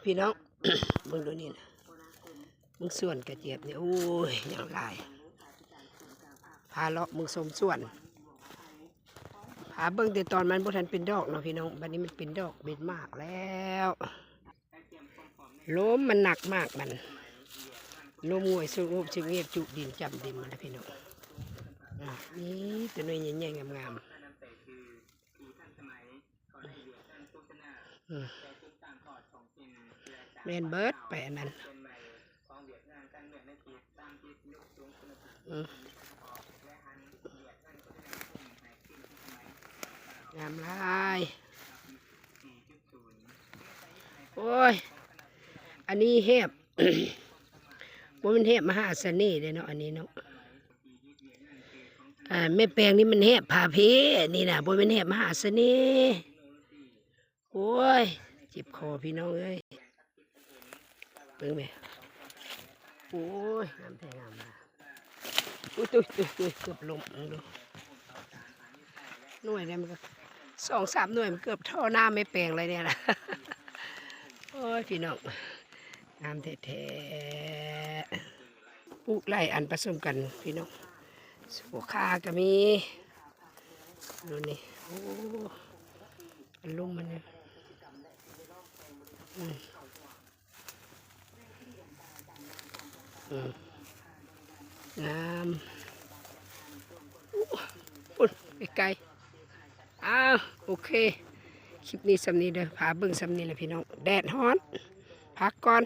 พี่น้อง มึงดูนี่นะมึงส่วนกระเจี๊ยบเนี่ยโอ้ยอย่างไรพาเลาะมึงสมส่วนพาเบิ้งแต่ตอนมันบ่ทันเป็นดอกเนาะพี่น้องบัดนี้มันเป็นดอกเบ็ดมากแล้วลมมันหนักมากมันลมงวยสูบชิงเงียบจุดินจำดินมันนะพี่น้องนี่ตัวน้อยใหญ่ๆงามๆแมนเบิร์ดไปอันนั้นงามลายโอ้ยอันนี้เห็บ ว่ามันเห็บมหาเสน่ห์เลยเนาะอันนี้เนาะแม่แปลงนี่มันเห็บผาเพนี่นะว่ามันเห็บมหาเสน่ห์โอ้ยเจ็บคอพี่น้องเอ้ยเบิ่งไหมโอ้ยงามแท้งามมาอุ้ยตุ้ยเกือบล้มดูหน่วยเนี่ยมันก็2-3 หน่วยมันเกือบท่อหน้าไม่แปลงเลยเนี่ยนะ โอ้ยพี่น้องงามแท้ๆปลูกไร่อันผสมกันพี่น้องสุขาก็มีดูนี่โอ้อันลุ่มมันเนี่ยงามปุ่นไกลๆอ้าวโอเคคลิปนี้สำนี้เด้อพาเบิ่งสำนี้แหละพี่น้องแดดฮ้อนพักก่อน